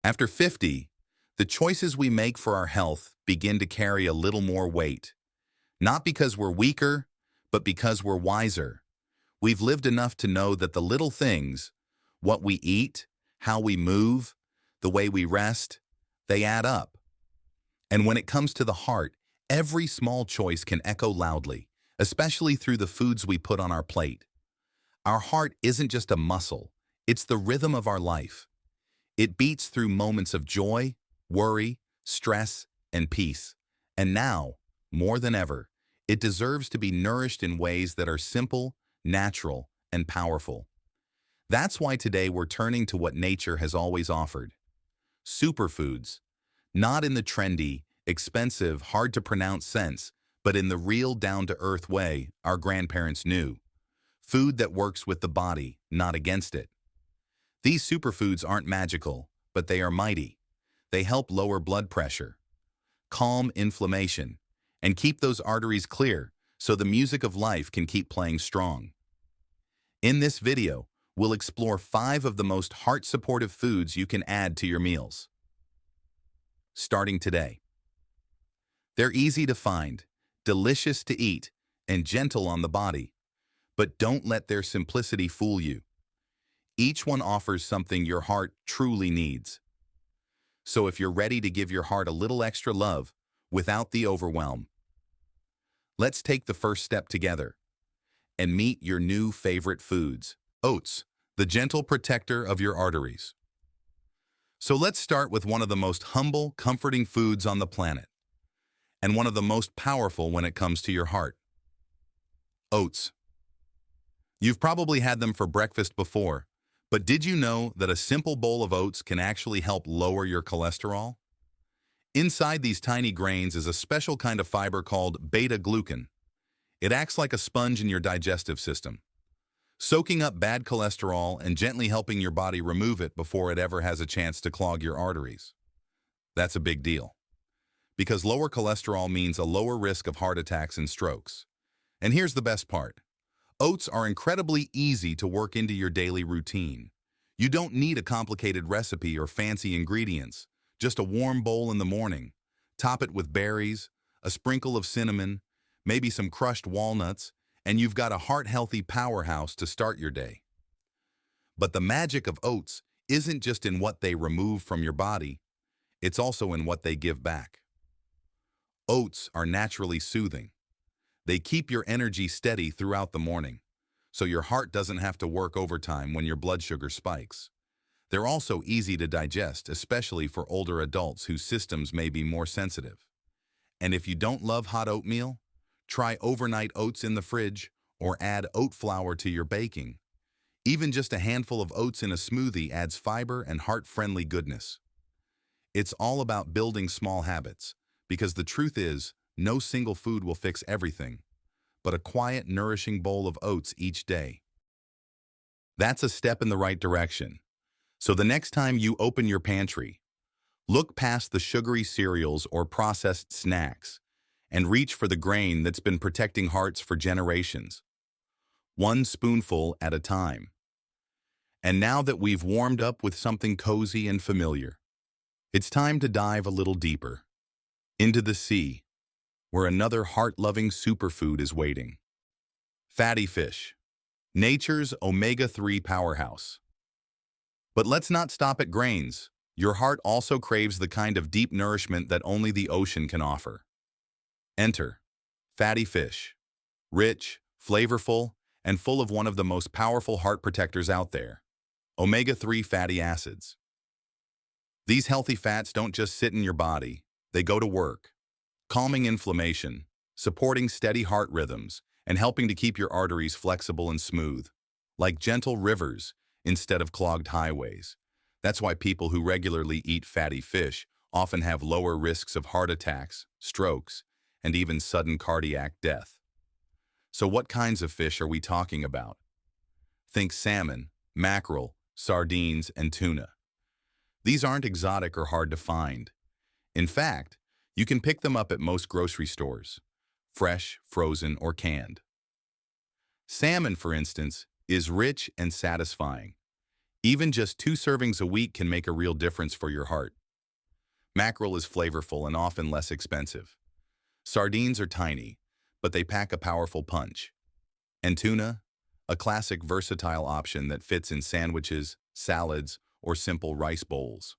After 50, the choices we make for our health begin to carry a little more weight. Not because we're weaker, but because we're wiser. We've lived enough to know that the little things, what we eat, how we move, the way we rest, they add up. And when it comes to the heart, every small choice can echo loudly, especially through the foods we put on our plate. Our heart isn't just a muscle, it's the rhythm of our life. It beats through moments of joy, worry, stress, and peace. And now, more than ever, it deserves to be nourished in ways that are simple, natural, and powerful. That's why today we're turning to what nature has always offered. Superfoods, not in the trendy, expensive, hard-to-pronounce sense, but in the real down-to-earth way our grandparents knew. Food that works with the body, not against it. These superfoods aren't magical, but they are mighty. They help lower blood pressure, calm inflammation, and keep those arteries clear so the music of life can keep playing strong. In this video, we'll explore 5 of the most heart-supportive foods you can add to your meals. Starting today. They're easy to find, delicious to eat, and gentle on the body. But don't let their simplicity fool you. Each one offers something your heart truly needs. So if you're ready to give your heart a little extra love without the overwhelm, let's take the first step together and meet your new favorite foods. Oats, the gentle protector of your arteries. So let's start with one of the most humble, comforting foods on the planet, and one of the most powerful when it comes to your heart. Oats. You've probably had them for breakfast before, but did you know that a simple bowl of oats can actually help lower your cholesterol? Inside these tiny grains is a special kind of fiber called beta-glucan. It acts like a sponge in your digestive system, soaking up bad cholesterol and gently helping your body remove it before it ever has a chance to clog your arteries. That's a big deal, because lower cholesterol means a lower risk of heart attacks and strokes. And here's the best part. Oats are incredibly easy to work into your daily routine. You don't need a complicated recipe or fancy ingredients, just a warm bowl in the morning. Top it with berries, a sprinkle of cinnamon, maybe some crushed walnuts, and you've got a heart-healthy powerhouse to start your day. But the magic of oats isn't just in what they remove from your body, it's also in what they give back. Oats are naturally soothing. They keep your energy steady throughout the morning, so your heart doesn't have to work overtime when your blood sugar spikes. They're also easy to digest, especially for older adults whose systems may be more sensitive. And if you don't love hot oatmeal, try overnight oats in the fridge or add oat flour to your baking. Even just a handful of oats in a smoothie adds fiber and heart-friendly goodness. It's all about building small habits, because the truth is, no single food will fix everything, but a quiet, nourishing bowl of oats each day. That's a step in the right direction. So the next time you open your pantry, look past the sugary cereals or processed snacks and reach for the grain that's been protecting hearts for generations, one spoonful at a time. And now that we've warmed up with something cozy and familiar, it's time to dive a little deeper into the sea, where another heart-loving superfood is waiting. Fatty fish, nature's omega-3 powerhouse. But let's not stop at grains. Your heart also craves the kind of deep nourishment that only the ocean can offer. Enter fatty fish, rich, flavorful, and full of one of the most powerful heart protectors out there, omega-3 fatty acids. These healthy fats don't just sit in your body, they go to work, calming inflammation, supporting steady heart rhythms, and helping to keep your arteries flexible and smooth, like gentle rivers instead of clogged highways. That's why people who regularly eat fatty fish often have lower risks of heart attacks, strokes, and even sudden cardiac death. So what kinds of fish are we talking about? Think salmon, mackerel, sardines, and tuna. These aren't exotic or hard to find. In fact, you can pick them up at most grocery stores, fresh, frozen, or canned. Salmon, for instance, is rich and satisfying. Even just 2 servings a week can make a real difference for your heart. Mackerel is flavorful and often less expensive. Sardines are tiny, but they pack a powerful punch. And tuna, a classic versatile option that fits in sandwiches, salads, or simple rice bowls.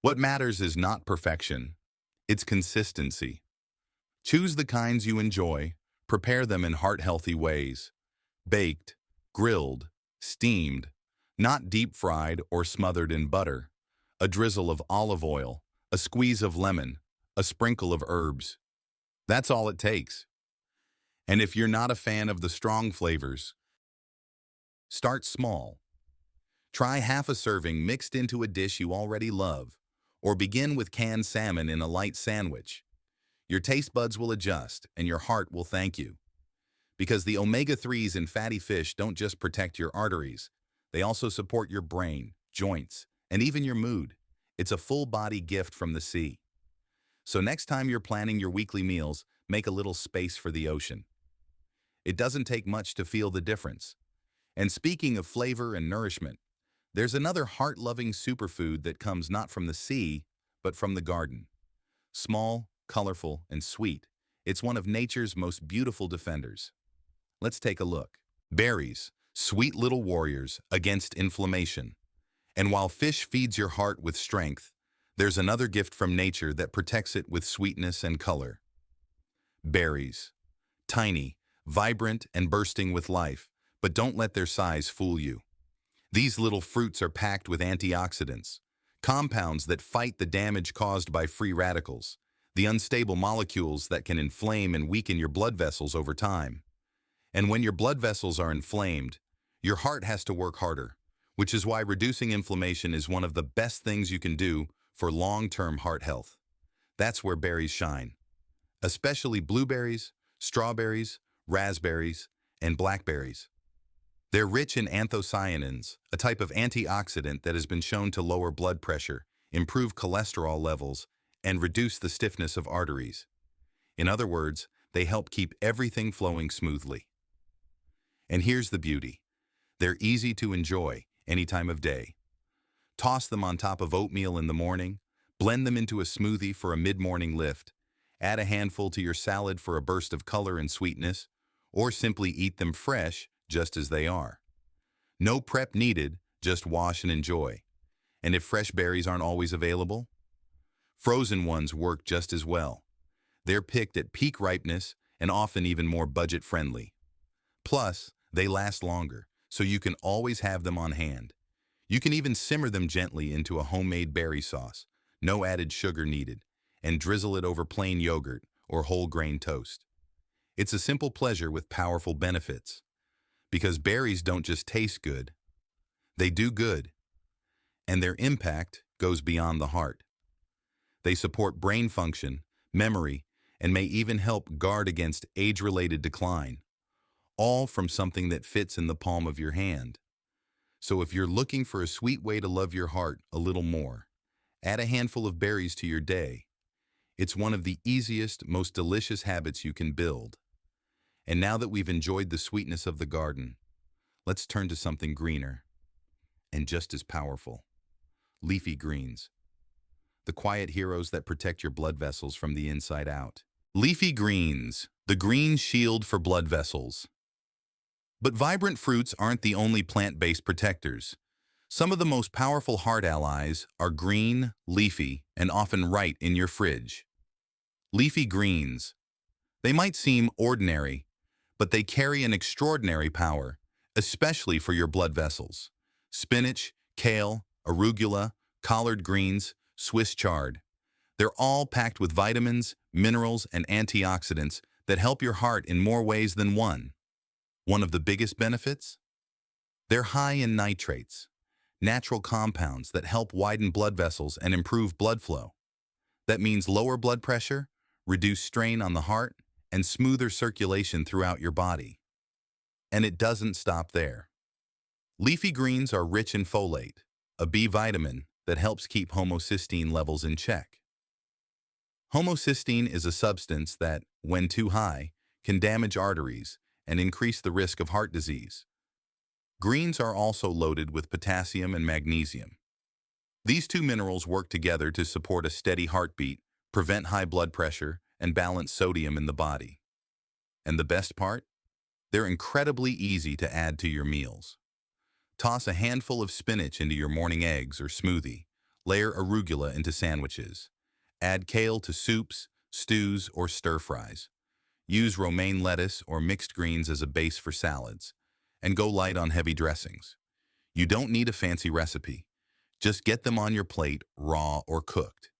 What matters is not perfection, it's consistency. Choose the kinds you enjoy, prepare them in heart-healthy ways. Baked, grilled, steamed, not deep-fried or smothered in butter. A drizzle of olive oil, a squeeze of lemon, a sprinkle of herbs. That's all it takes. And if you're not a fan of the strong flavors, start small. Try half a serving mixed into a dish you already love, or begin with canned salmon in a light sandwich. Your taste buds will adjust, and your heart will thank you. Because the omega-3s in fatty fish don't just protect your arteries, they also support your brain, joints, and even your mood. It's a full-body gift from the sea. So next time you're planning your weekly meals, make a little space for the ocean. It doesn't take much to feel the difference. And speaking of flavor and nourishment, there's another heart-loving superfood that comes not from the sea, but from the garden. Small, colorful, and sweet, it's one of nature's most beautiful defenders. Let's take a look. Berries, sweet little warriors against inflammation. And while fish feeds your heart with strength, there's another gift from nature that protects it with sweetness and color. Berries. Tiny, vibrant, and bursting with life, but don't let their size fool you. These little fruits are packed with antioxidants, compounds that fight the damage caused by free radicals, the unstable molecules that can inflame and weaken your blood vessels over time. And when your blood vessels are inflamed, your heart has to work harder, which is why reducing inflammation is one of the best things you can do for long-term heart health. That's where berries shine, especially blueberries, strawberries, raspberries, and blackberries. They're rich in anthocyanins, a type of antioxidant that has been shown to lower blood pressure, improve cholesterol levels, and reduce the stiffness of arteries. In other words, they help keep everything flowing smoothly. And here's the beauty. They're easy to enjoy any time of day. Toss them on top of oatmeal in the morning, blend them into a smoothie for a mid-morning lift, add a handful to your salad for a burst of color and sweetness, or simply eat them fresh just as they are. No prep needed, just wash and enjoy. And if fresh berries aren't always available, frozen ones work just as well. They're picked at peak ripeness and often even more budget-friendly. Plus, they last longer, so you can always have them on hand. You can even simmer them gently into a homemade berry sauce, no added sugar needed, and drizzle it over plain yogurt or whole grain toast. It's a simple pleasure with powerful benefits. Because berries don't just taste good, they do good, and their impact goes beyond the heart. They support brain function, memory, and may even help guard against age-related decline, all from something that fits in the palm of your hand. So if you're looking for a sweet way to love your heart a little more, add a handful of berries to your day. It's one of the easiest, most delicious habits you can build. And now that we've enjoyed the sweetness of the garden, let's turn to something greener and just as powerful. Leafy greens. The quiet heroes that protect your blood vessels from the inside out. Leafy greens, the green shield for blood vessels. But vibrant fruits aren't the only plant-based protectors. Some of the most powerful heart allies are green, leafy, and often right in your fridge. Leafy greens. They might seem ordinary, but they carry an extraordinary power, especially for your blood vessels. Spinach, kale, arugula, collard greens, Swiss chard. They're all packed with vitamins, minerals, and antioxidants that help your heart in more ways than one. One of the biggest benefits? They're high in nitrates, natural compounds that help widen blood vessels and improve blood flow. That means lower blood pressure, reduced strain on the heart, and smoother circulation throughout your body. And it doesn't stop there. Leafy greens are rich in folate, a B vitamin that helps keep homocysteine levels in check. Homocysteine is a substance that, when too high, can damage arteries and increase the risk of heart disease. Greens are also loaded with potassium and magnesium. These two minerals work together to support a steady heartbeat, prevent high blood pressure, and balance sodium in the body. And the best part? They're incredibly easy to add to your meals. Toss a handful of spinach into your morning eggs or smoothie. Layer arugula into sandwiches. Add kale to soups, stews, or stir-fries. Use romaine lettuce or mixed greens as a base for salads. And go light on heavy dressings. You don't need a fancy recipe. Just get them on your plate, raw or cooked.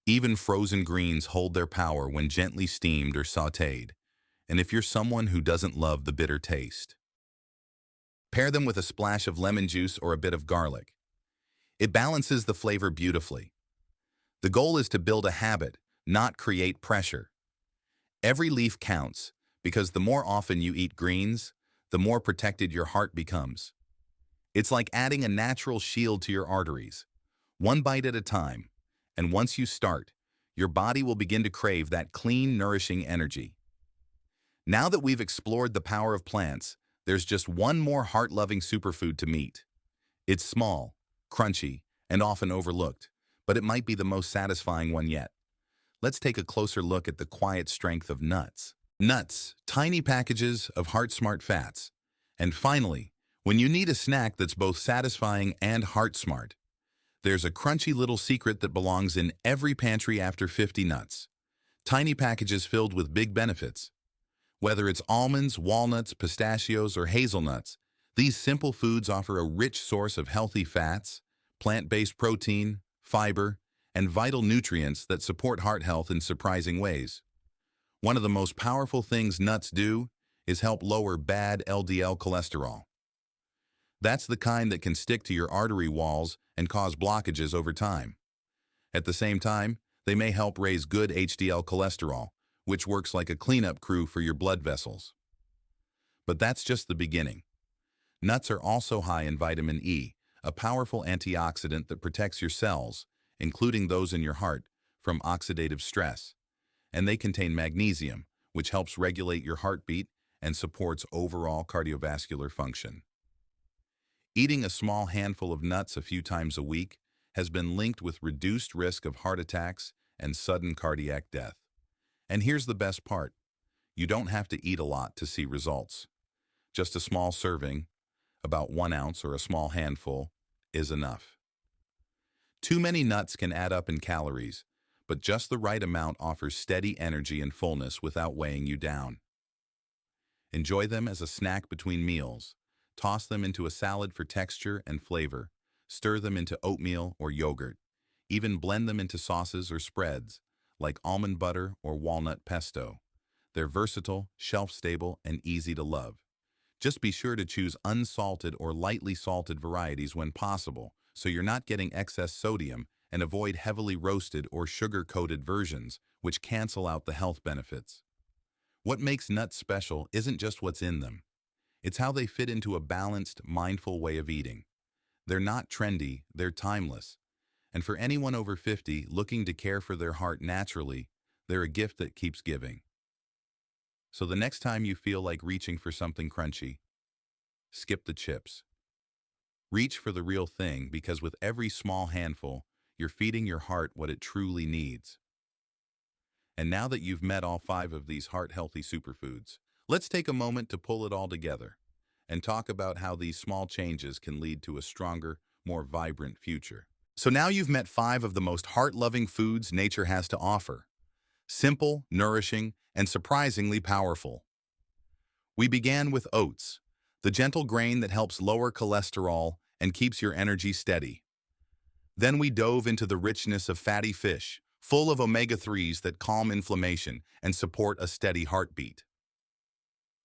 Even frozen greens hold their power when gently steamed or sautéed. And if you're someone who doesn't love the bitter taste, pair them with a splash of lemon juice or a bit of garlic. It balances the flavor beautifully. The goal is to build a habit, not create pressure. Every leaf counts, because the more often you eat greens, the more protected your heart becomes. It's like adding a natural shield to your arteries, one bite at a time, and once you start, your body will begin to crave that clean, nourishing energy. Now that we've explored the power of plants, there's just one more heart-loving superfood to meet. It's small, crunchy, and often overlooked, but it might be the most satisfying one yet. Let's take a closer look at the quiet strength of nuts. Nuts, tiny packages of heart-smart fats. And finally, when you need a snack that's both satisfying and heart-smart, there's a crunchy little secret that belongs in every pantry after 50 nuts. Tiny packages filled with big benefits. Whether it's almonds, walnuts, pistachios, or hazelnuts, these simple foods offer a rich source of healthy fats, plant-based protein, fiber, and vital nutrients that support heart health in surprising ways. One of the most powerful things nuts do is help lower bad LDL cholesterol. That's the kind that can stick to your artery walls and cause blockages over time. At the same time, they may help raise good HDL cholesterol, which works like a cleanup crew for your blood vessels. But that's just the beginning. Nuts are also high in vitamin E, a powerful antioxidant that protects your cells, including those in your heart, from oxidative stress. And they contain magnesium, which helps regulate your heartbeat and supports overall cardiovascular function. Eating a small handful of nuts a few times a week has been linked with reduced risk of heart attacks and sudden cardiac death. And here's the best part. You don't have to eat a lot to see results. Just a small serving, about 1 ounce or a small handful, is enough. Too many nuts can add up in calories, but just the right amount offers steady energy and fullness without weighing you down. Enjoy them as a snack between meals. Toss them into a salad for texture and flavor. Stir them into oatmeal or yogurt. Even blend them into sauces or spreads, like almond butter or walnut pesto. They're versatile, shelf-stable, and easy to love. Just be sure to choose unsalted or lightly salted varieties when possible, so you're not getting excess sodium, and avoid heavily roasted or sugar-coated versions, which cancel out the health benefits. What makes nuts special isn't just what's in them. It's how they fit into a balanced, mindful way of eating. They're not trendy, they're timeless. And for anyone over 50 looking to care for their heart naturally, they're a gift that keeps giving. So the next time you feel like reaching for something crunchy, skip the chips. Reach for the real thing, because with every small handful, you're feeding your heart what it truly needs. And now that you've met all 5 of these heart-healthy superfoods, let's take a moment to pull it all together and talk about how these small changes can lead to a stronger, more vibrant future. So now you've met 5 of the most heart-loving foods nature has to offer. Simple, nourishing, and surprisingly powerful. We began with oats, the gentle grain that helps lower cholesterol and keeps your energy steady. Then we dove into the richness of fatty fish, full of omega-3s that calm inflammation and support a steady heartbeat.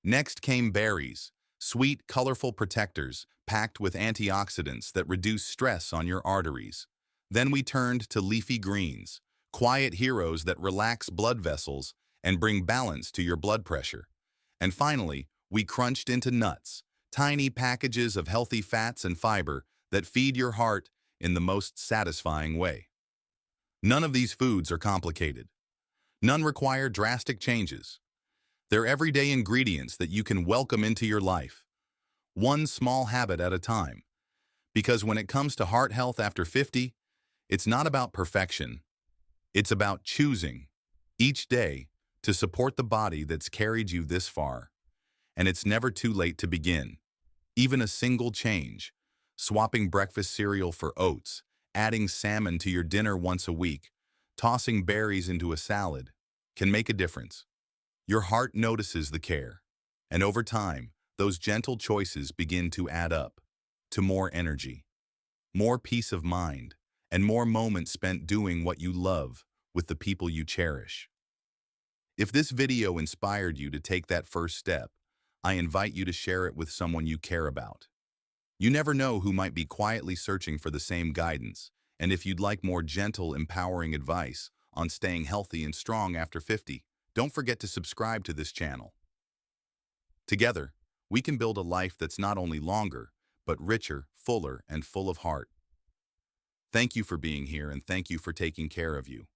Next came berries, sweet, colorful protectors packed with antioxidants that reduce stress on your arteries. Then we turned to leafy greens, quiet heroes that relax blood vessels and bring balance to your blood pressure. And finally, we crunched into nuts, tiny packages of healthy fats and fiber that feed your heart in the most satisfying way. None of these foods are complicated. None require drastic changes. They're everyday ingredients that you can welcome into your life. one small habit at a time. Because when it comes to heart health after 50, it's not about perfection. It's about choosing, each day, to support the body that's carried you this far. And it's never too late to begin. Even a single change, swapping breakfast cereal for oats, adding salmon to your dinner once a week, tossing berries into a salad, can make a difference. Your heart notices the care. And over time, those gentle choices begin to add up to more energy, more peace of mind, and more moments spent doing what you love with the people you cherish. If this video inspired you to take that first step, I invite you to share it with someone you care about. You never know who might be quietly searching for the same guidance, and if you'd like more gentle, empowering advice on staying healthy and strong after 50, don't forget to subscribe to this channel. Together, we can build a life that's not only longer, but richer, fuller, and full of heart. Thank you for being here, and thank you for taking care of you.